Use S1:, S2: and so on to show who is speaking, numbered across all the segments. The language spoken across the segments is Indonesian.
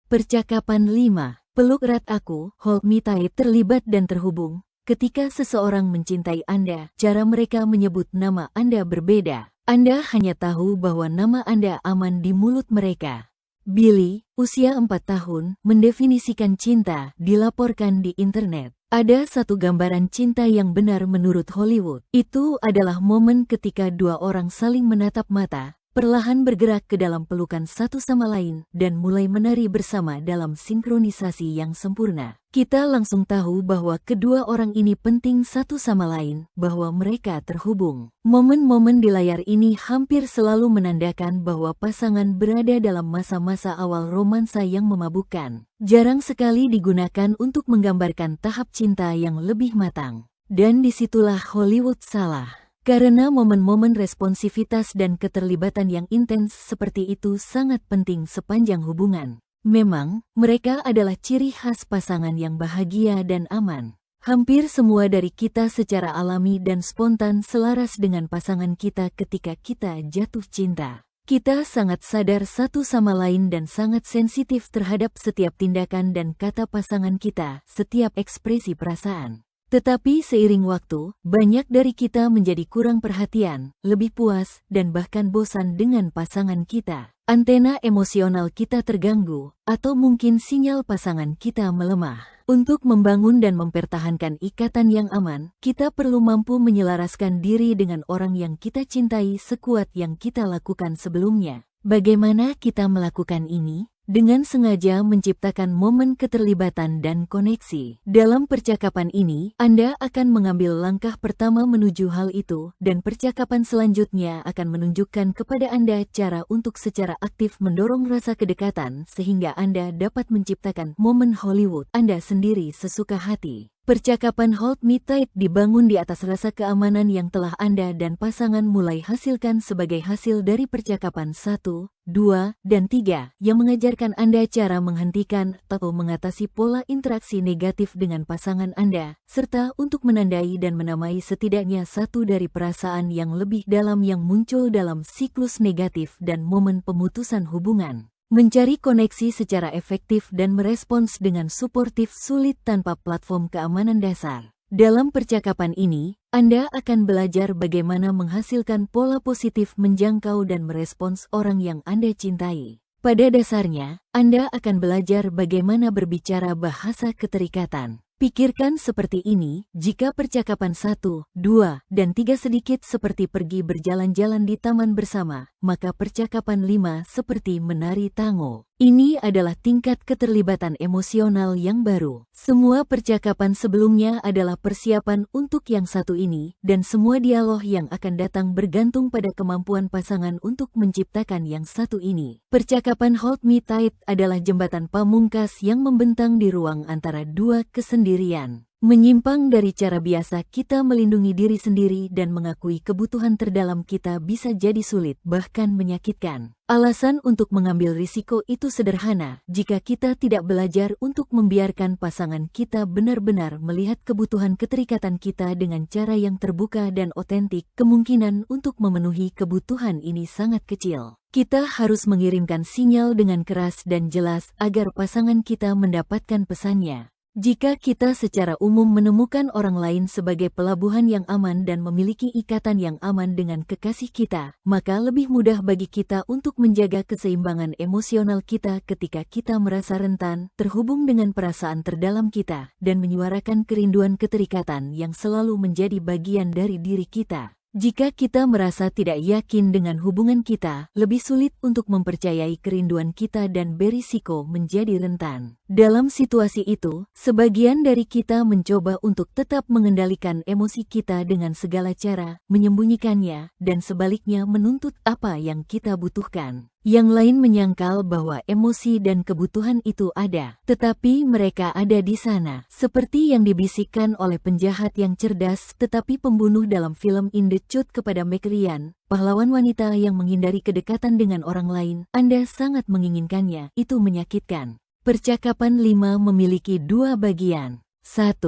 S1: Percakapan 5. Peluk erat aku, hold me tight terlibat dan terhubung. Ketika seseorang mencintai Anda, cara mereka menyebut nama Anda berbeda. Anda hanya tahu bahwa nama Anda aman di mulut mereka. Billy, usia 4 tahun, mendefinisikan cinta, dilaporkan di internet. Ada satu gambaran cinta yang benar menurut Hollywood. Itu adalah momen ketika dua orang saling menatap mata, perlahan bergerak ke dalam pelukan satu sama lain, dan mulai menari bersama dalam sinkronisasi yang sempurna. Kita langsung tahu bahwa kedua orang ini penting satu sama lain, bahwa mereka terhubung. Momen-momen di layar ini hampir selalu menandakan bahwa pasangan berada dalam masa-masa awal romansa yang memabukkan. Jarang sekali digunakan untuk menggambarkan tahap cinta yang lebih matang. Dan disitulah Hollywood salah. Karena momen-momen responsivitas dan keterlibatan yang intens seperti itu sangat penting sepanjang hubungan. Memang, mereka adalah ciri khas pasangan yang bahagia dan aman. Hampir semua dari kita secara alami dan spontan selaras dengan pasangan kita ketika kita jatuh cinta. Kita sangat sadar satu sama lain dan sangat sensitif terhadap setiap tindakan dan kata pasangan kita, setiap ekspresi perasaan. Tetapi seiring waktu, banyak dari kita menjadi kurang perhatian, lebih puas, dan bahkan bosan dengan pasangan kita. Antena emosional kita terganggu, atau mungkin sinyal pasangan kita melemah. Untuk membangun dan mempertahankan ikatan yang aman, kita perlu mampu menyelaraskan diri dengan orang yang kita cintai sekuat yang kita lakukan sebelumnya. Bagaimana kita melakukan ini? Dengan sengaja menciptakan momen keterlibatan dan koneksi. Dalam percakapan ini, Anda akan mengambil langkah pertama menuju hal itu, dan percakapan selanjutnya akan menunjukkan kepada Anda cara untuk secara aktif mendorong rasa kedekatan sehingga Anda dapat menciptakan momen Hollywood Anda sendiri sesuka hati. Percakapan Hold Me Tight dibangun di atas rasa keamanan yang telah Anda dan pasangan mulai hasilkan sebagai hasil dari percakapan 1, 2, dan 3 yang mengajarkan Anda cara menghentikan atau mengatasi pola interaksi negatif dengan pasangan Anda, serta untuk menandai dan menamai setidaknya satu dari perasaan yang lebih dalam yang muncul dalam siklus negatif dan momen pemutusan hubungan. Mencari koneksi secara efektif dan merespons dengan suportif sulit tanpa platform keamanan dasar. Dalam percakapan ini, Anda akan belajar bagaimana menghasilkan pola positif menjangkau dan merespons orang yang Anda cintai. Pada dasarnya, Anda akan belajar bagaimana berbicara bahasa keterikatan. Pikirkan seperti ini, jika percakapan 1, 2, dan 3 sedikit seperti pergi berjalan-jalan di taman bersama, maka percakapan 5 seperti menari tango. Ini adalah tingkat keterlibatan emosional yang baru. Semua percakapan sebelumnya adalah persiapan untuk yang satu ini, dan semua dialog yang akan datang bergantung pada kemampuan pasangan untuk menciptakan yang satu ini. Percakapan Hold Me Tight adalah jembatan pamungkas yang membentang di ruang antara dua kesendirian. Menyimpang dari cara biasa kita melindungi diri sendiri dan mengakui kebutuhan terdalam kita bisa jadi sulit, bahkan menyakitkan. Alasan untuk mengambil risiko itu sederhana, jika kita tidak belajar untuk membiarkan pasangan kita benar-benar melihat kebutuhan keterikatan kita dengan cara yang terbuka dan otentik, kemungkinan untuk memenuhi kebutuhan ini sangat kecil. Kita harus mengirimkan sinyal dengan keras dan jelas agar pasangan kita mendapatkan pesannya. Jika kita secara umum menemukan orang lain sebagai pelabuhan yang aman dan memiliki ikatan yang aman dengan kekasih kita, maka lebih mudah bagi kita untuk menjaga keseimbangan emosional kita ketika kita merasa rentan, terhubung dengan perasaan terdalam kita, dan menyuarakan kerinduan keterikatan yang selalu menjadi bagian dari diri kita. Jika kita merasa tidak yakin dengan hubungan kita, lebih sulit untuk mempercayai kerinduan kita dan berisiko menjadi rentan. Dalam situasi itu, sebagian dari kita mencoba untuk tetap mengendalikan emosi kita dengan segala cara, menyembunyikannya, dan sebaliknya menuntut apa yang kita butuhkan. Yang lain menyangkal bahwa emosi dan kebutuhan itu ada, tetapi mereka ada di sana. Seperti yang dibisikkan oleh penjahat yang cerdas tetapi pembunuh dalam film In the Cut kepada Meg Ryan, pahlawan wanita yang menghindari kedekatan dengan orang lain. Anda sangat menginginkannya, itu menyakitkan. Percakapan 5 memiliki dua bagian. 1.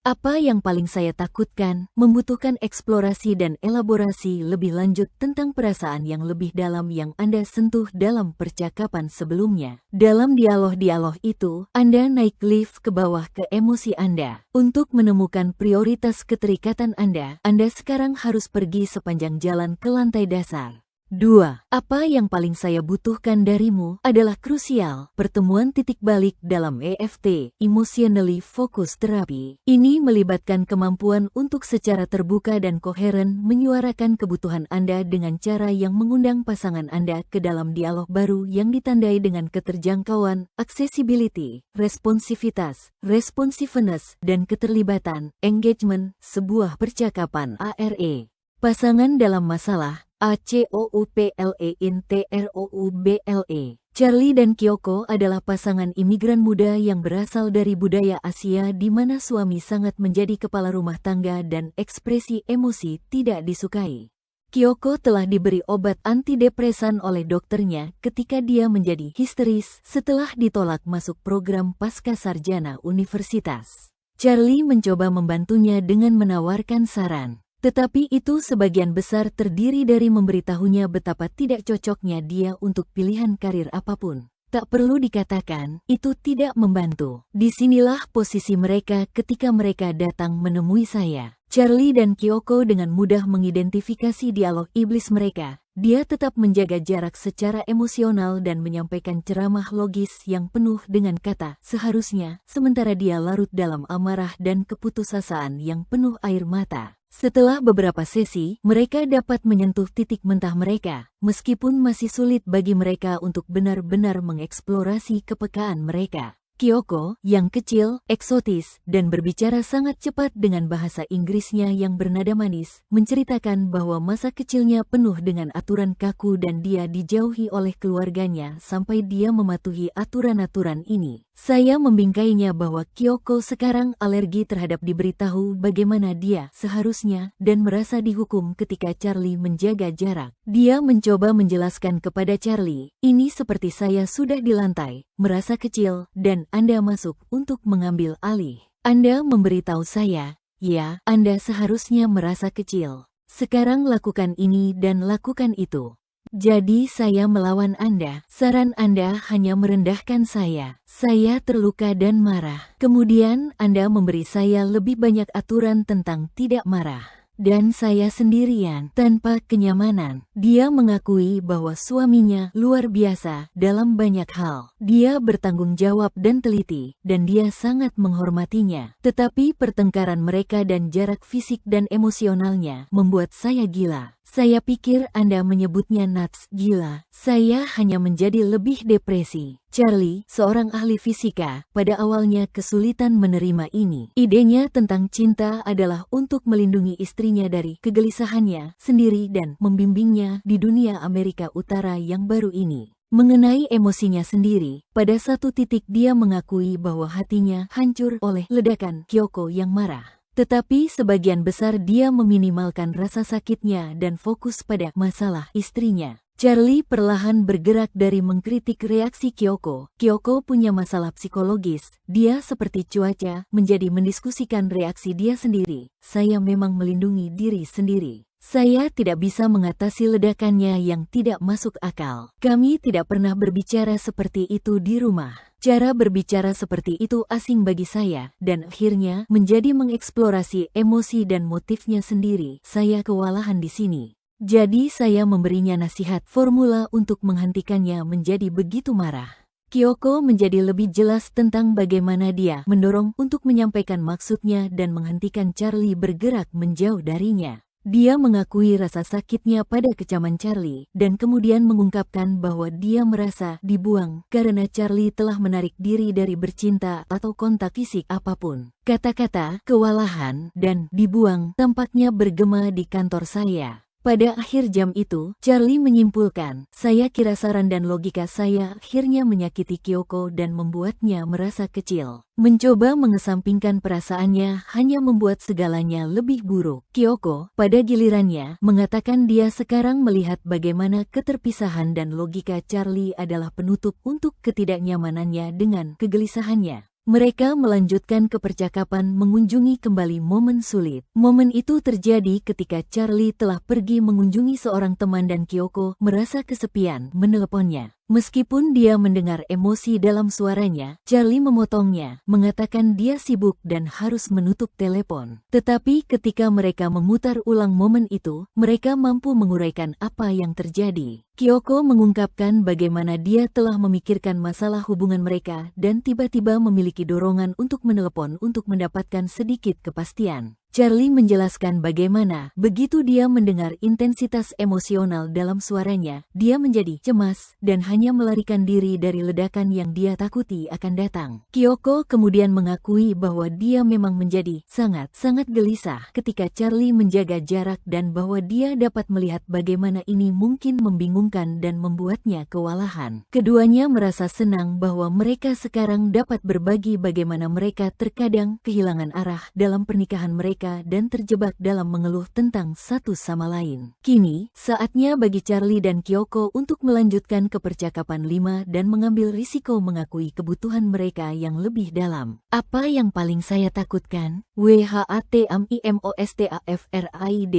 S1: Apa yang paling saya takutkan, membutuhkan eksplorasi dan elaborasi lebih lanjut tentang perasaan yang lebih dalam yang Anda sentuh dalam percakapan sebelumnya. Dalam dialog-dialog itu, Anda naik lift ke bawah ke emosi Anda. Untuk menemukan prioritas keterikatan Anda sekarang harus pergi sepanjang jalan ke lantai dasar. 2. Apa yang paling saya butuhkan darimu adalah krusial, pertemuan titik balik dalam EFT, Emotionally Focused Therapy. Ini melibatkan kemampuan untuk secara terbuka dan koheren menyuarakan kebutuhan Anda dengan cara yang mengundang pasangan Anda ke dalam dialog baru yang ditandai dengan keterjangkauan, accessibility, responsivitas, responsiveness, dan keterlibatan, engagement, sebuah percakapan ARE. Pasangan dalam masalah, ACOUPLE-INTROUBLE. Charlie dan Kyoko adalah pasangan imigran muda yang berasal dari budaya Asia di mana suami sangat menjadi kepala rumah tangga dan ekspresi emosi tidak disukai. Kyoko telah diberi obat antidepresan oleh dokternya ketika dia menjadi histeris setelah ditolak masuk program pascasarjana universitas. Charlie mencoba membantunya dengan menawarkan saran. Tetapi itu sebagian besar terdiri dari memberitahunya betapa tidak cocoknya dia untuk pilihan karir apapun. Tak perlu dikatakan, itu tidak membantu. Disinilah posisi mereka ketika mereka datang menemui saya. Charlie dan Kyoko dengan mudah mengidentifikasi dialog iblis mereka. Dia tetap menjaga jarak secara emosional dan menyampaikan ceramah logis yang penuh dengan kata seharusnya, sementara dia larut dalam amarah dan keputusasaan yang penuh air mata. Setelah beberapa sesi, mereka dapat menyentuh titik mentah mereka, meskipun masih sulit bagi mereka untuk benar-benar mengeksplorasi kepekaan mereka. Kyoko, yang kecil, eksotis, dan berbicara sangat cepat dengan bahasa Inggrisnya yang bernada manis, menceritakan bahwa masa kecilnya penuh dengan aturan kaku dan dia dijauhi oleh keluarganya sampai dia mematuhi aturan-aturan ini. Saya membingkainya bahwa Kyoko sekarang alergi terhadap diberitahu bagaimana dia seharusnya dan merasa dihukum ketika Charlie menjaga jarak. Dia mencoba menjelaskan kepada Charlie, ini seperti saya sudah di lantai, merasa kecil, dan Anda masuk untuk mengambil alih. Anda memberitahu saya, ya, Anda seharusnya merasa kecil. Sekarang lakukan ini dan lakukan itu. Jadi saya melawan Anda. Saran Anda hanya merendahkan saya. Saya terluka dan marah. Kemudian Anda memberi saya lebih banyak aturan tentang tidak marah. Dan saya sendirian, tanpa kenyamanan. Dia mengakui bahwa suaminya luar biasa dalam banyak hal. Dia bertanggung jawab dan teliti, dan dia sangat menghormatinya. Tetapi pertengkaran mereka dan jarak fisik dan emosionalnya membuat saya gila. Saya pikir Anda menyebutnya nuts, gila. Saya hanya menjadi lebih depresi. Charlie, seorang ahli fisika, pada awalnya kesulitan menerima ini. Idenya tentang cinta adalah untuk melindungi istrinya dari kegelisahannya sendiri dan membimbingnya di dunia Amerika Utara yang baru ini. Mengenai emosinya sendiri, pada satu titik dia mengakui bahwa hatinya hancur oleh ledakan Kyoko yang marah. Tetapi sebagian besar dia meminimalkan rasa sakitnya dan fokus pada masalah istrinya. Charlie perlahan bergerak dari mengkritik reaksi Kyoko. Kyoko punya masalah psikologis. Dia seperti cuaca, menjadi mendiskusikan reaksi dia sendiri. Saya memang melindungi diri sendiri. Saya tidak bisa mengatasi ledakannya yang tidak masuk akal. Kami tidak pernah berbicara seperti itu di rumah. Cara berbicara seperti itu asing bagi saya, dan akhirnya menjadi mengeksplorasi emosi dan motifnya sendiri. Saya kewalahan di sini. Jadi saya memberinya nasihat formula untuk menghentikannya menjadi begitu marah. Kyoko menjadi lebih jelas tentang bagaimana dia mendorong untuk menyampaikan maksudnya dan menghentikan Charlie bergerak menjauh darinya. Dia mengakui rasa sakitnya pada kecaman Charlie, dan kemudian mengungkapkan bahwa dia merasa dibuang karena Charlie telah menarik diri dari bercinta atau kontak fisik apapun. Kata-kata kewalahan dan dibuang tampaknya bergema di kantor saya. Pada akhir jam itu, Charlie menyimpulkan, saya kira saran dan logika saya akhirnya menyakiti Kyoko dan membuatnya merasa kecil. Mencoba mengesampingkan perasaannya hanya membuat segalanya lebih buruk. Kyoko, pada gilirannya, mengatakan dia sekarang melihat bagaimana keterpisahan dan logika Charlie adalah penutup untuk ketidaknyamanannya dengan kegelisahannya. Mereka melanjutkan ke percakapan mengunjungi kembali momen sulit. Momen itu terjadi ketika Charlie telah pergi mengunjungi seorang teman dan Kyoko merasa kesepian meneleponnya. Meskipun dia mendengar emosi dalam suaranya, Charlie memotongnya, mengatakan dia sibuk dan harus menutup telepon. Tetapi ketika mereka memutar ulang momen itu, mereka mampu menguraikan apa yang terjadi. Kyoko mengungkapkan bagaimana dia telah memikirkan masalah hubungan mereka dan tiba-tiba memiliki dorongan untuk menelepon untuk mendapatkan sedikit kepastian. Charlie menjelaskan bagaimana begitu dia mendengar intensitas emosional dalam suaranya, dia menjadi cemas dan hanya melarikan diri dari ledakan yang dia takuti akan datang. Kyoko kemudian mengakui bahwa dia memang menjadi sangat-sangat gelisah ketika Charlie menjaga jarak dan bahwa dia dapat melihat bagaimana ini mungkin membingungkan dan membuatnya kewalahan. Keduanya merasa senang bahwa mereka sekarang dapat berbagi bagaimana mereka terkadang kehilangan arah dalam pernikahan mereka dan terjebak dalam mengeluh tentang satu sama lain. Kini, saatnya bagi Charlie dan Kyoko untuk melanjutkan ke percakapan 5 dan mengambil risiko mengakui kebutuhan mereka yang lebih dalam. Apa yang paling saya takutkan? WHATMIMOSTAFRID.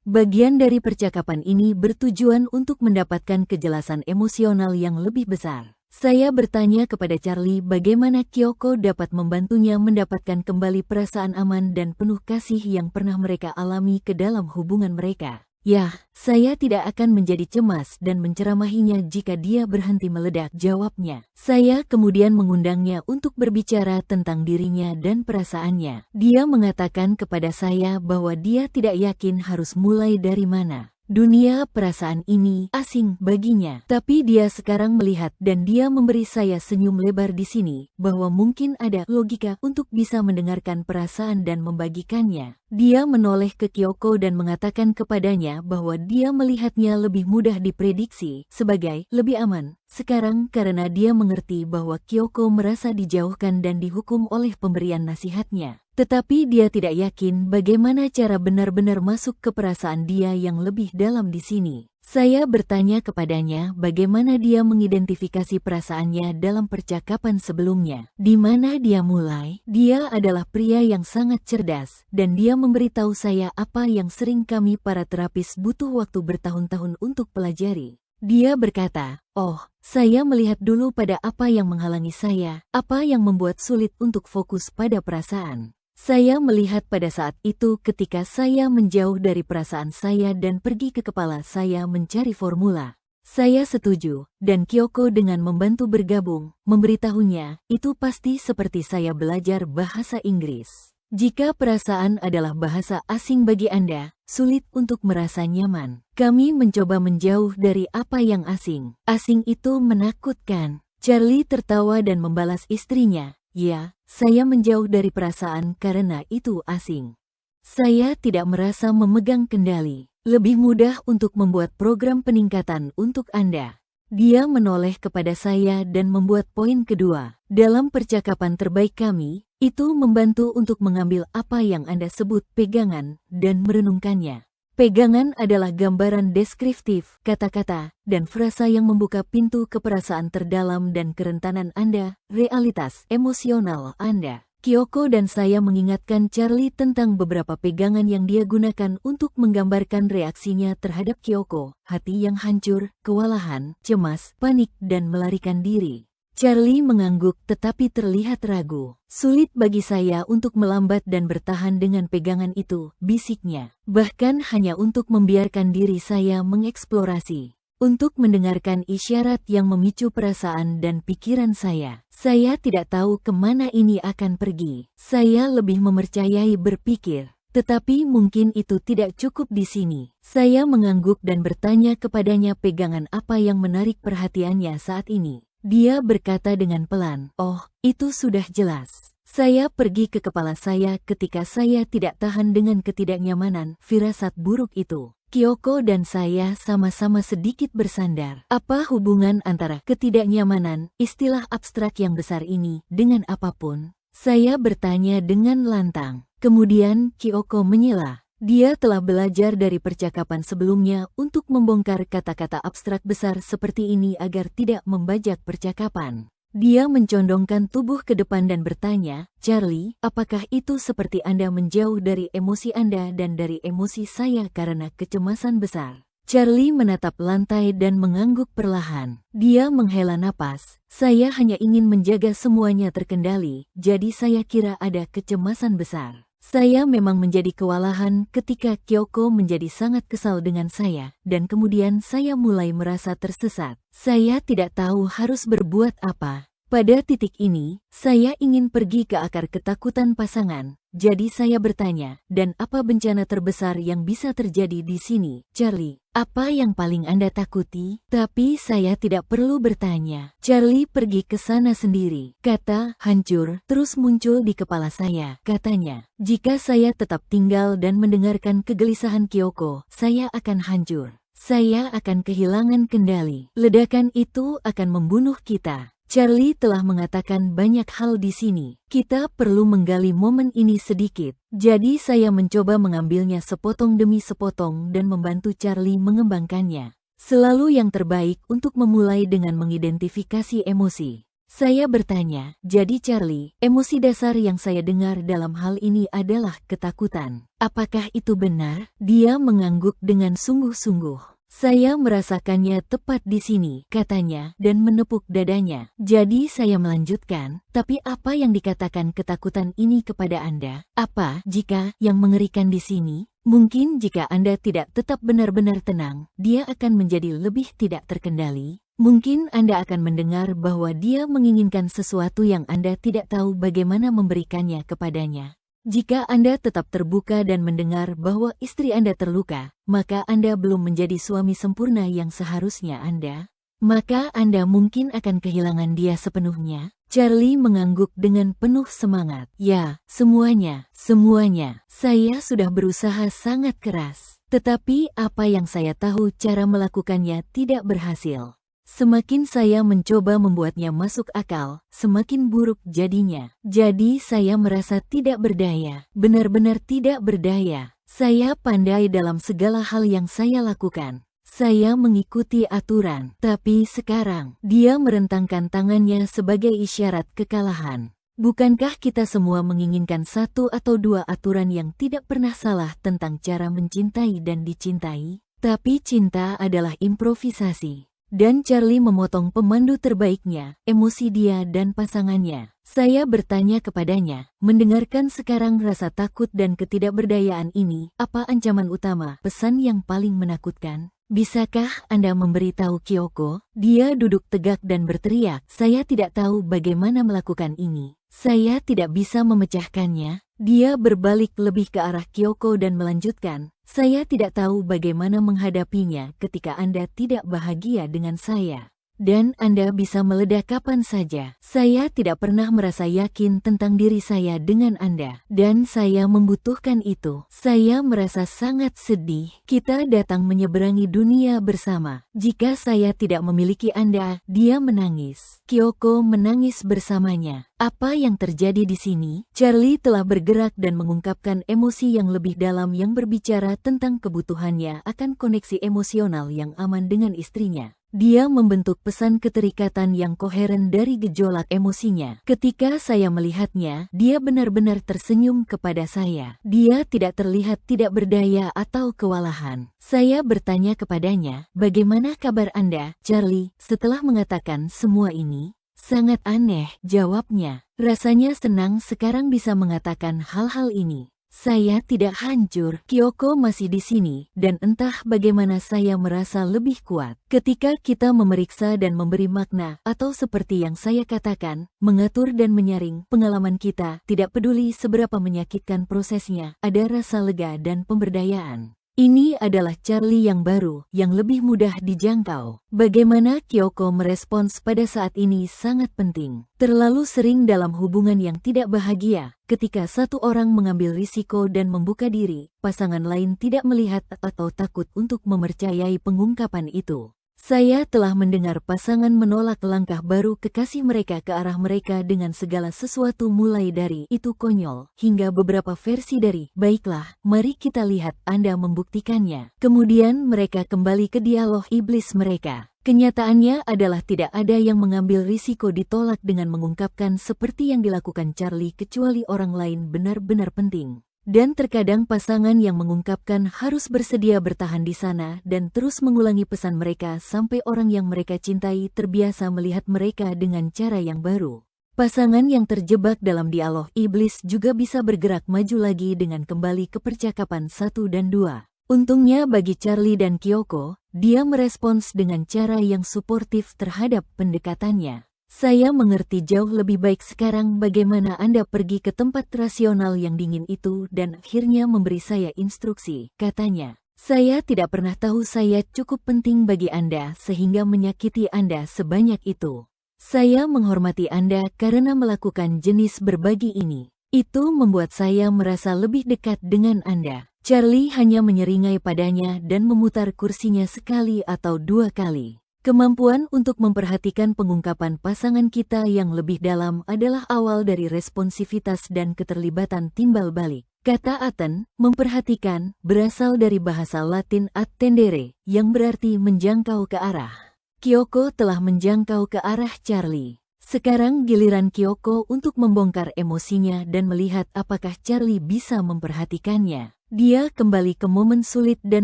S1: Bagian dari percakapan ini bertujuan untuk mendapatkan kejelasan emosional yang lebih besar. Saya bertanya kepada Charlie bagaimana Kyoko dapat membantunya mendapatkan kembali perasaan aman dan penuh kasih yang pernah mereka alami ke dalam hubungan mereka. "Yah, saya tidak akan menjadi cemas dan menceramahinya jika dia berhenti meledak," jawabnya. Saya kemudian mengundangnya untuk berbicara tentang dirinya dan perasaannya. Dia mengatakan kepada saya bahwa dia tidak yakin harus mulai dari mana. Dunia perasaan ini asing baginya, tapi dia sekarang melihat dan dia memberi saya senyum lebar di sini, bahwa mungkin ada logika untuk bisa mendengarkan perasaan dan membagikannya. Dia menoleh ke Kyoko dan mengatakan kepadanya bahwa dia melihatnya lebih mudah diprediksi sebagai lebih aman sekarang karena dia mengerti bahwa Kyoko merasa dijauhkan dan dihukum oleh pemberian nasihatnya. Tetapi dia tidak yakin bagaimana cara benar-benar masuk ke perasaan dia yang lebih dalam di sini. Saya bertanya kepadanya bagaimana dia mengidentifikasi perasaannya dalam percakapan sebelumnya. Di mana dia mulai? Dia adalah pria yang sangat cerdas, dan dia memberitahu saya apa yang sering kami para terapis butuh waktu bertahun-tahun untuk pelajari. Dia berkata, "Oh, saya melihat dulu pada apa yang menghalangi saya, apa yang membuat sulit untuk fokus pada perasaan. Saya melihat pada saat itu ketika saya menjauh dari perasaan saya dan pergi ke kepala saya mencari formula." Saya setuju, dan Kyoko dengan membantu bergabung, memberitahunya, itu pasti seperti saya belajar bahasa Inggris. Jika perasaan adalah bahasa asing bagi Anda, sulit untuk merasa nyaman. Kami mencoba menjauh dari apa yang asing. Asing itu menakutkan. Charlie tertawa dan membalas istrinya, "Ya, saya menjauh dari perasaan karena itu asing. Saya tidak merasa memegang kendali. Lebih mudah untuk membuat program peningkatan untuk Anda." Dia menoleh kepada saya dan membuat poin kedua. Dalam percakapan terbaik kami, itu membantu untuk mengambil apa yang Anda sebut pegangan dan merenungkannya. Pegangan adalah gambaran deskriptif, kata-kata, dan frasa yang membuka pintu ke perasaan terdalam dan kerentanan Anda, realitas emosional Anda. Kyoko dan saya mengingatkan Charlie tentang beberapa pegangan yang dia gunakan untuk menggambarkan reaksinya terhadap Kyoko, hati yang hancur, kewalahan, cemas, panik, dan melarikan diri. Charlie mengangguk tetapi terlihat ragu. "Sulit bagi saya untuk melambat dan bertahan dengan pegangan itu," bisiknya. "Bahkan hanya untuk membiarkan diri saya mengeksplorasi. Untuk mendengarkan isyarat yang memicu perasaan dan pikiran saya. Saya tidak tahu kemana ini akan pergi. Saya lebih mempercayai berpikir. Tetapi mungkin itu tidak cukup di sini." Saya mengangguk dan bertanya kepadanya pegangan apa yang menarik perhatiannya saat ini. Dia berkata dengan pelan, "Oh, itu sudah jelas." Saya pergi ke kepala saya ketika saya tidak tahan dengan ketidaknyamanan, firasat buruk itu. Kyoko dan saya sama-sama sedikit bersandar. Apa hubungan antara ketidaknyamanan, istilah abstrak yang besar ini, dengan apapun? Saya bertanya dengan lantang. Kemudian Kyoko menyela. Dia telah belajar dari percakapan sebelumnya untuk membongkar kata-kata abstrak besar seperti ini agar tidak membajak percakapan. Dia mencondongkan tubuh ke depan dan bertanya, "Charlie, apakah itu seperti Anda menjauh dari emosi Anda dan dari emosi saya karena kecemasan besar?" Charlie menatap lantai dan mengangguk perlahan. Dia menghela napas. "Saya hanya ingin menjaga semuanya terkendali, jadi saya kira ada kecemasan besar. Saya memang menjadi kewalahan ketika Kyoko menjadi sangat kesal dengan saya, dan kemudian saya mulai merasa tersesat. Saya tidak tahu harus berbuat apa. Pada titik ini, saya ingin pergi ke akar ketakutan pasangan. Jadi saya bertanya, dan apa bencana terbesar yang bisa terjadi di sini, Charlie? Apa yang paling Anda takuti?" Tapi saya tidak perlu bertanya. Charlie pergi ke sana sendiri. Kata hancur terus muncul di kepala saya. Katanya, "Jika saya tetap tinggal dan mendengarkan kegelisahan Kyoko, saya akan hancur. Saya akan kehilangan kendali. Ledakan itu akan membunuh kita." Charlie telah mengatakan banyak hal di sini. Kita perlu menggali momen ini sedikit. Jadi saya mencoba mengambilnya sepotong demi sepotong dan membantu Charlie mengembangkannya. Selalu yang terbaik untuk memulai dengan mengidentifikasi emosi. Saya bertanya, "Jadi Charlie, emosi dasar yang saya dengar dalam hal ini adalah ketakutan. Apakah itu benar?" Dia mengangguk dengan sungguh-sungguh. "Saya merasakannya tepat di sini," katanya, dan menepuk dadanya. Jadi saya melanjutkan, "Tapi apa yang dikatakan ketakutan ini kepada Anda? Apa jika yang mengerikan di sini? Mungkin jika Anda tidak tetap benar-benar tenang, dia akan menjadi lebih tidak terkendali. Mungkin Anda akan mendengar bahwa dia menginginkan sesuatu yang Anda tidak tahu bagaimana memberikannya kepadanya. Jika Anda tetap terbuka dan mendengar bahwa istri Anda terluka, maka Anda belum menjadi suami sempurna yang seharusnya Anda. Maka Anda mungkin akan kehilangan dia sepenuhnya." Charlie mengangguk dengan penuh semangat. "Ya, semuanya, semuanya. Saya sudah berusaha sangat keras. Tetapi apa yang saya tahu cara melakukannya tidak berhasil. Semakin saya mencoba membuatnya masuk akal, semakin buruk jadinya. Jadi saya merasa tidak berdaya, benar-benar tidak berdaya. Saya pandai dalam segala hal yang saya lakukan. Saya mengikuti aturan, tapi sekarang dia merentangkan tangannya sebagai isyarat kekalahan. Bukankah kita semua menginginkan satu atau dua aturan yang tidak pernah salah tentang cara mencintai dan dicintai? Tapi cinta adalah improvisasi." Dan Charlie memotong pemandu terbaiknya, emosi dia dan pasangannya. Saya bertanya kepadanya, "Mendengarkan sekarang rasa takut dan ketidakberdayaan ini, apa ancaman utama, pesan yang paling menakutkan? Bisakah Anda memberitahu Kyoko?" Dia duduk tegak dan berteriak, "Saya tidak tahu bagaimana melakukan ini. Saya tidak bisa memecahkannya." Dia berbalik lebih ke arah Kyoko dan melanjutkan, "Saya tidak tahu bagaimana menghadapinya ketika Anda tidak bahagia dengan saya. Dan Anda bisa meledak kapan saja. Saya tidak pernah merasa yakin tentang diri saya dengan Anda. Dan saya membutuhkan itu. Saya merasa sangat sedih. Kita datang menyeberangi dunia bersama. Jika saya tidak memiliki Anda," dia menangis. Kyoko menangis bersamanya. Apa yang terjadi di sini? Charlie telah bergerak dan mengungkapkan emosi yang lebih dalam yang berbicara tentang kebutuhannya akan koneksi emosional yang aman dengan istrinya. Dia membentuk pesan keterikatan yang koheren dari gejolak emosinya. Ketika saya melihatnya, dia benar-benar tersenyum kepada saya. Dia tidak terlihat tidak berdaya atau kewalahan. Saya bertanya kepadanya, "Bagaimana kabar Anda, Charlie?" Setelah mengatakan semua ini, "Sangat aneh," jawabnya. "Rasanya senang sekarang bisa mengatakan hal-hal ini. Saya tidak hancur. Kyoko masih di sini, dan entah bagaimana saya merasa lebih kuat. Ketika kita memeriksa dan memberi makna, atau seperti yang saya katakan, mengatur dan menyaring pengalaman kita, tidak peduli seberapa menyakitkan prosesnya, ada rasa lega dan pemberdayaan. Ini adalah Charlie yang baru, yang lebih mudah dijangkau. Bagaimana Kyoko merespons pada saat ini sangat penting. Terlalu sering dalam hubungan yang tidak bahagia, ketika satu orang mengambil risiko dan membuka diri, pasangan lain tidak melihat atau takut untuk mempercayai pengungkapan itu. Saya telah mendengar pasangan menolak langkah baru kekasih mereka ke arah mereka dengan segala sesuatu mulai dari "itu konyol" hingga beberapa versi dari "baiklah, mari kita lihat Anda membuktikannya." Kemudian mereka kembali ke dialog iblis mereka. Kenyataannya adalah tidak ada yang mengambil risiko ditolak dengan mengungkapkan seperti yang dilakukan Charlie kecuali orang lain benar-benar penting. Dan terkadang pasangan yang mengungkapkan harus bersedia bertahan di sana dan terus mengulangi pesan mereka sampai orang yang mereka cintai terbiasa melihat mereka dengan cara yang baru. Pasangan yang terjebak dalam dialog iblis juga bisa bergerak maju lagi dengan kembali ke percakapan 1 dan 2. Untungnya bagi Charlie dan Kyoko, dia merespons dengan cara yang suportif terhadap pendekatannya. Saya mengerti jauh lebih baik sekarang bagaimana Anda pergi ke tempat rasional yang dingin itu dan akhirnya memberi saya instruksi, katanya. Saya tidak pernah tahu saya cukup penting bagi Anda sehingga menyakiti Anda sebanyak itu. Saya menghormati Anda karena melakukan jenis berbagi ini. Itu membuat saya merasa lebih dekat dengan Anda. Charlie hanya menyeringai padanya dan memutar kursinya sekali atau 2 kali. Kemampuan untuk memperhatikan pengungkapan pasangan kita yang lebih dalam adalah awal dari responsivitas dan keterlibatan timbal balik. Kata aten, memperhatikan, berasal dari bahasa Latin attendere, yang berarti menjangkau ke arah. Kyoko telah menjangkau ke arah Charlie. Sekarang giliran Kyoko untuk membongkar emosinya dan melihat apakah Charlie bisa memperhatikannya. Dia kembali ke momen sulit dan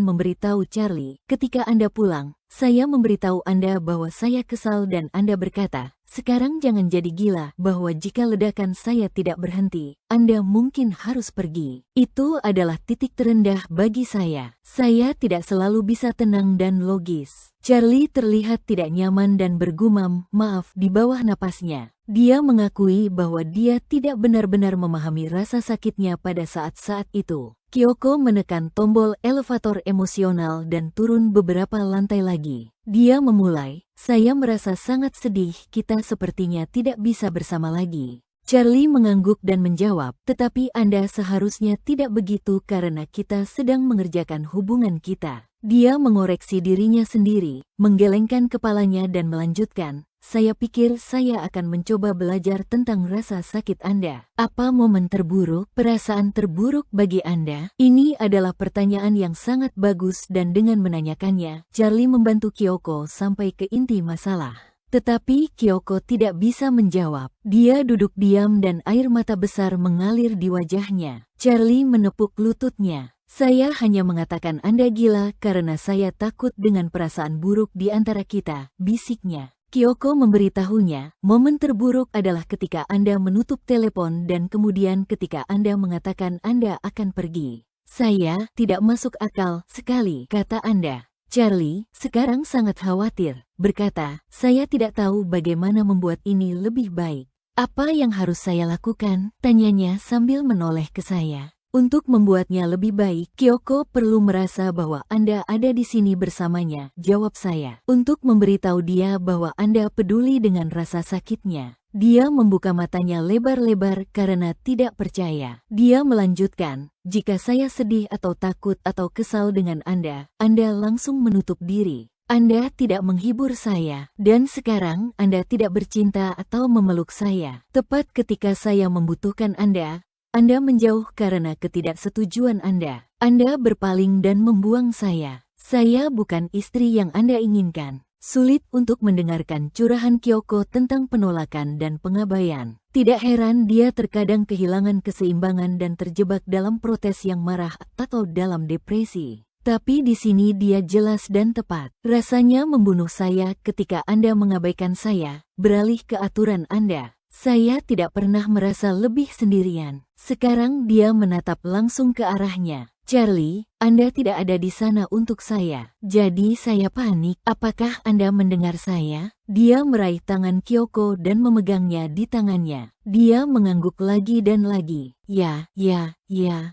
S1: memberitahu Charlie, ketika Anda pulang, saya memberitahu Anda bahwa saya kesal dan Anda berkata, sekarang jangan jadi gila bahwa jika ledakan saya tidak berhenti, Anda mungkin harus pergi. Itu adalah titik terendah bagi saya. Saya tidak selalu bisa tenang dan logis. Charlie terlihat tidak nyaman dan bergumam, maaf, di bawah napasnya. Dia mengakui bahwa dia tidak benar-benar memahami rasa sakitnya pada saat-saat itu. Kyoko menekan tombol elevator emosional dan turun beberapa lantai lagi. Dia memulai, saya merasa sangat sedih, kita sepertinya tidak bisa bersama lagi. Charlie mengangguk dan menjawab, tetapi Anda seharusnya tidak begitu karena kita sedang mengerjakan hubungan kita. Dia mengoreksi dirinya sendiri, menggelengkan kepalanya dan melanjutkan, saya pikir saya akan mencoba belajar tentang rasa sakit Anda. Apa momen terburuk, perasaan terburuk bagi Anda? Ini adalah pertanyaan yang sangat bagus dan dengan menanyakannya, Charlie membantu Kyoko sampai ke inti masalah. Tetapi Kyoko tidak bisa menjawab. Dia duduk diam dan air mata besar mengalir di wajahnya. Charlie menepuk lututnya. Saya hanya mengatakan Anda gila karena saya takut dengan perasaan buruk di antara kita, bisiknya. Kyoko memberitahunya, momen terburuk adalah ketika Anda menutup telepon dan kemudian ketika Anda mengatakan Anda akan pergi. Saya tidak masuk akal sekali, kata Anda. Charlie, sekarang sangat khawatir, berkata, saya tidak tahu bagaimana membuat ini lebih baik. Apa yang harus saya lakukan? Tanyanya sambil menoleh ke saya. Untuk membuatnya lebih baik, Kyoko perlu merasa bahwa Anda ada di sini bersamanya, jawab saya. Untuk memberitahu dia bahwa Anda peduli dengan rasa sakitnya. Dia membuka matanya lebar-lebar karena tidak percaya. Dia melanjutkan, jika saya sedih atau takut atau kesal dengan Anda langsung menutup diri. Anda tidak menghibur saya, dan sekarang Anda tidak bercinta atau memeluk saya. Tepat ketika saya membutuhkan Anda menjauh karena ketidaksetujuan Anda. Anda berpaling dan membuang saya. Saya bukan istri yang Anda inginkan. Sulit untuk mendengarkan curahan Kyoko tentang penolakan dan pengabaian. Tidak heran dia terkadang kehilangan keseimbangan dan terjebak dalam protes yang marah atau dalam depresi. Tapi di sini dia jelas dan tepat. Rasanya membunuh saya ketika Anda mengabaikan saya, beralih ke aturan Anda. Saya tidak pernah merasa lebih sendirian. Sekarang dia menatap langsung ke arahnya. Charlie, Anda tidak ada di sana untuk saya. Jadi saya panik. Apakah Anda mendengar saya? Dia meraih tangan Kyoko dan memegangnya di tangannya. Dia mengangguk lagi dan lagi. Ya.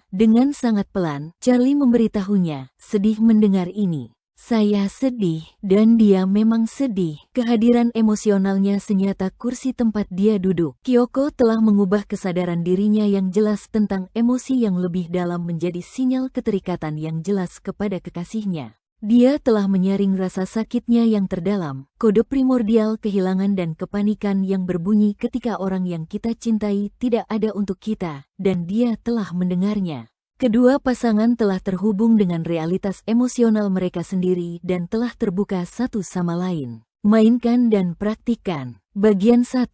S1: Dengan sangat pelan, Charlie memberitahunya, sedih mendengar ini. Saya sedih, dan dia memang sedih. Kehadiran emosionalnya senyata kursi tempat dia duduk. Kyoko telah mengubah kesadaran dirinya yang jelas tentang emosi yang lebih dalam menjadi sinyal keterikatan yang jelas kepada kekasihnya. Dia telah menyaring rasa sakitnya yang terdalam, kode primordial kehilangan dan kepanikan yang berbunyi ketika orang yang kita cintai tidak ada untuk kita, dan dia telah mendengarnya. Kedua pasangan telah terhubung dengan realitas emosional mereka sendiri dan telah terbuka satu sama lain. Mainkan dan praktikkan. Bagian 1.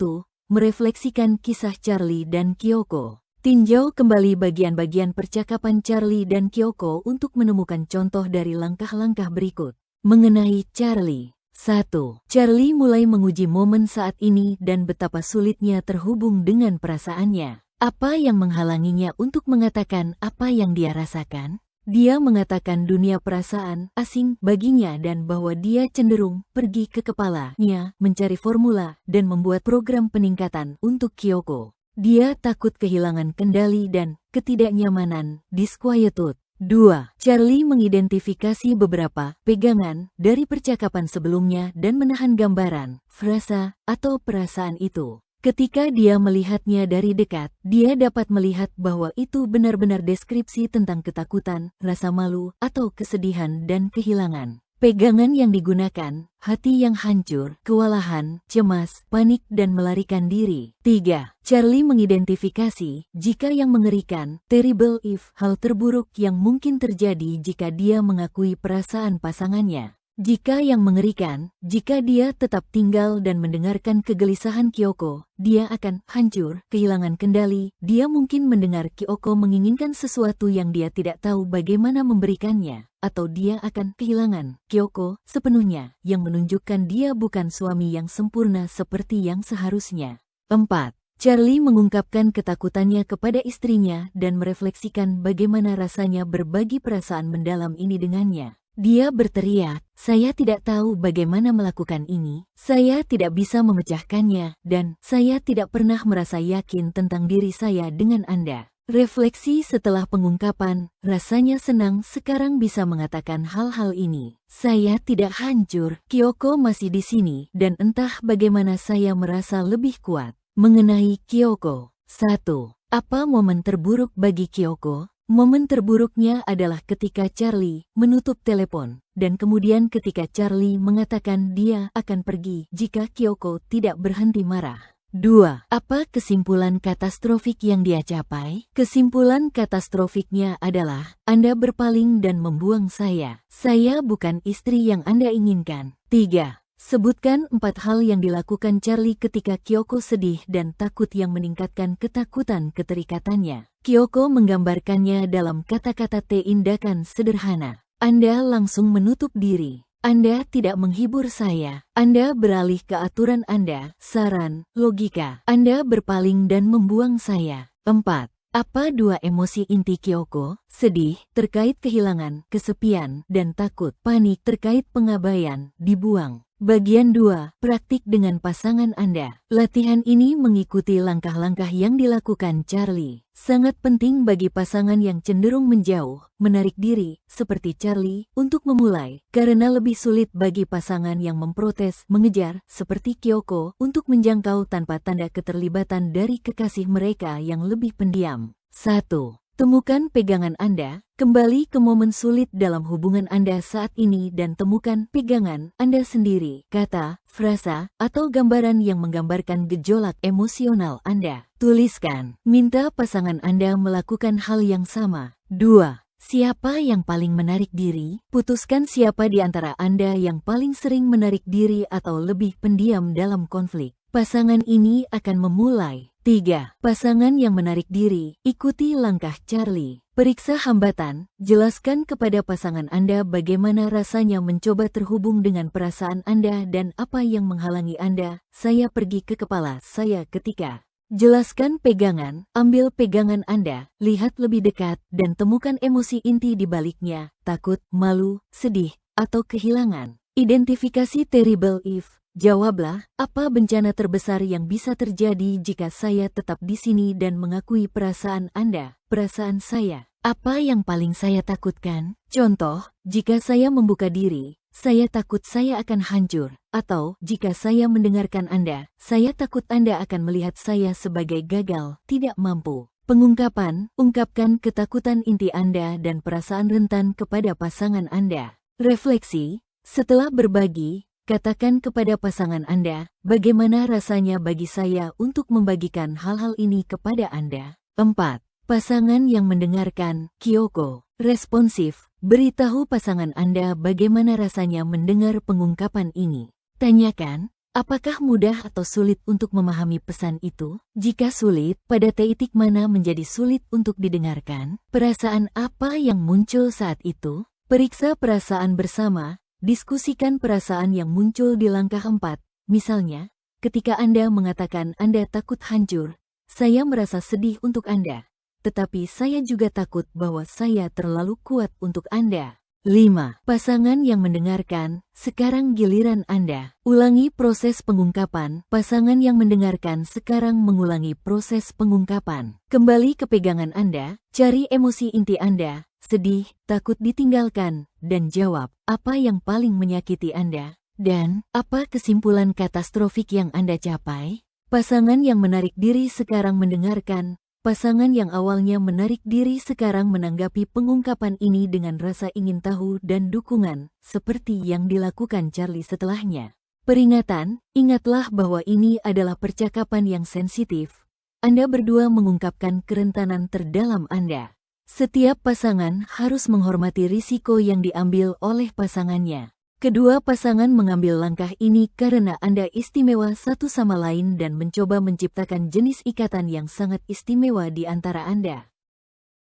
S1: Merefleksikan kisah Charlie dan Kyoko. Tinjau kembali bagian-bagian percakapan Charlie dan Kyoko untuk menemukan contoh dari langkah-langkah berikut. Mengenai Charlie. 1. Charlie mulai menguji momen saat ini dan betapa sulitnya terhubung dengan perasaannya. Apa yang menghalanginya untuk mengatakan apa yang dia rasakan? Dia mengatakan dunia perasaan asing baginya dan bahwa dia cenderung pergi ke kepalanya, mencari formula, dan membuat program peningkatan untuk Kyoko. Dia takut kehilangan kendali dan ketidaknyamanan, disquietude. 2. Charlie mengidentifikasi beberapa pegangan dari percakapan sebelumnya dan menahan gambaran, frasa, atau perasaan itu. Ketika dia melihatnya dari dekat, dia dapat melihat bahwa itu benar-benar deskripsi tentang ketakutan, rasa malu, atau kesedihan dan kehilangan. Pegangan yang digunakan, hati yang hancur, kewalahan, cemas, panik, dan melarikan diri. 3. Charlie mengidentifikasi jika yang mengerikan, terrible if, hal terburuk yang mungkin terjadi jika dia mengakui perasaan pasangannya. Jika yang mengerikan, jika dia tetap tinggal dan mendengarkan kegelisahan Kyoko, dia akan hancur, kehilangan kendali. Dia mungkin mendengar Kyoko menginginkan sesuatu yang dia tidak tahu bagaimana memberikannya, atau dia akan kehilangan Kyoko sepenuhnya, yang menunjukkan dia bukan suami yang sempurna seperti yang seharusnya. 4. Charlie mengungkapkan ketakutannya kepada istrinya dan merefleksikan bagaimana rasanya berbagi perasaan mendalam ini dengannya. Dia berteriak, "Saya tidak tahu bagaimana melakukan ini, saya tidak bisa memecahkannya, dan saya tidak pernah merasa yakin tentang diri saya dengan Anda." Refleksi setelah pengungkapan, rasanya senang sekarang bisa mengatakan hal-hal ini. Saya tidak hancur, Kyoko masih di sini, dan entah bagaimana saya merasa lebih kuat. Mengenai Kyoko. 1. Apa momen terburuk bagi Kyoko? Momen terburuknya adalah ketika Charlie menutup telepon, dan kemudian ketika Charlie mengatakan dia akan pergi jika Kyoko tidak berhenti marah. 2. Apa kesimpulan katastrofik yang dia capai? Kesimpulan katastrofiknya adalah, Anda berpaling dan membuang saya. Saya bukan istri yang Anda inginkan. 3. Sebutkan 4 hal yang dilakukan Charlie ketika Kyoko sedih dan takut yang meningkatkan ketakutan keterikatannya. Kyoko menggambarkannya dalam kata-kata tindakan sederhana. Anda langsung menutup diri. Anda tidak menghibur saya. Anda beralih ke aturan Anda, saran, logika. Anda berpaling dan membuang saya. 4. Apa 2 emosi inti Kyoko? Sedih, terkait kehilangan, kesepian, dan takut. Panik, terkait pengabaian, dibuang. Bagian 2. Praktik dengan pasangan Anda. Latihan ini mengikuti langkah-langkah yang dilakukan Charlie. Sangat penting bagi pasangan yang cenderung menjauh, menarik diri, seperti Charlie, untuk memulai, karena lebih sulit bagi pasangan yang memprotes, mengejar, seperti Kyoko, untuk menjangkau tanpa tanda keterlibatan dari kekasih mereka yang lebih pendiam. 1. Temukan pegangan Anda, kembali ke momen sulit dalam hubungan Anda saat ini dan temukan pegangan Anda sendiri, kata, frasa, atau gambaran yang menggambarkan gejolak emosional Anda. Tuliskan. Minta pasangan Anda melakukan hal yang sama. 2. Siapa yang paling menarik diri? Putuskan siapa di antara Anda yang paling sering menarik diri atau lebih pendiam dalam konflik. Pasangan ini akan memulai. 3. Pasangan yang menarik diri, ikuti langkah Charlie. Periksa hambatan, jelaskan kepada pasangan Anda bagaimana rasanya mencoba terhubung dengan perasaan Anda dan apa yang menghalangi Anda. Saya pergi ke kepala saya ketika. Jelaskan pegangan, ambil pegangan Anda, lihat lebih dekat, dan temukan emosi inti di baliknya, takut, malu, sedih, atau kehilangan. Identifikasi terrible if. Jawablah, apa bencana terbesar yang bisa terjadi jika saya tetap di sini dan mengakui perasaan Anda, perasaan saya? Apa yang paling saya takutkan? Contoh, jika saya membuka diri, saya takut saya akan hancur. Atau, jika saya mendengarkan Anda, saya takut Anda akan melihat saya sebagai gagal, tidak mampu. Pengungkapan, ungkapkan ketakutan inti Anda dan perasaan rentan kepada pasangan Anda. Refleksi, setelah berbagi, katakan kepada pasangan Anda, bagaimana rasanya bagi saya untuk membagikan hal-hal ini kepada Anda. 4. Pasangan yang mendengarkan, Kyoko, responsif, beritahu pasangan Anda bagaimana rasanya mendengar pengungkapan ini. Tanyakan, apakah mudah atau sulit untuk memahami pesan itu? Jika sulit, pada titik mana menjadi sulit untuk didengarkan? Perasaan apa yang muncul saat itu? Periksa perasaan bersama, diskusikan perasaan yang muncul di langkah 4. Misalnya, ketika Anda mengatakan Anda takut hancur, saya merasa sedih untuk Anda. Tetapi saya juga takut bahwa saya terlalu kuat untuk Anda. 5. Pasangan yang mendengarkan, sekarang giliran Anda. Ulangi proses pengungkapan. Pasangan yang mendengarkan sekarang mengulangi proses pengungkapan. Kembali ke pegangan Anda, cari emosi inti Anda, sedih, takut ditinggalkan, dan jawab, apa yang paling menyakiti Anda? Dan, apa kesimpulan katastrofik yang Anda capai? Pasangan yang menarik diri sekarang mendengarkan. Pasangan yang awalnya menarik diri sekarang menanggapi pengungkapan ini dengan rasa ingin tahu dan dukungan, seperti yang dilakukan Charlie setelahnya. Peringatan, ingatlah bahwa ini adalah percakapan yang sensitif. Anda berdua mengungkapkan kerentanan terdalam Anda. Setiap pasangan harus menghormati risiko yang diambil oleh pasangannya. Kedua pasangan mengambil langkah ini karena Anda istimewa satu sama lain dan mencoba menciptakan jenis ikatan yang sangat istimewa di antara Anda.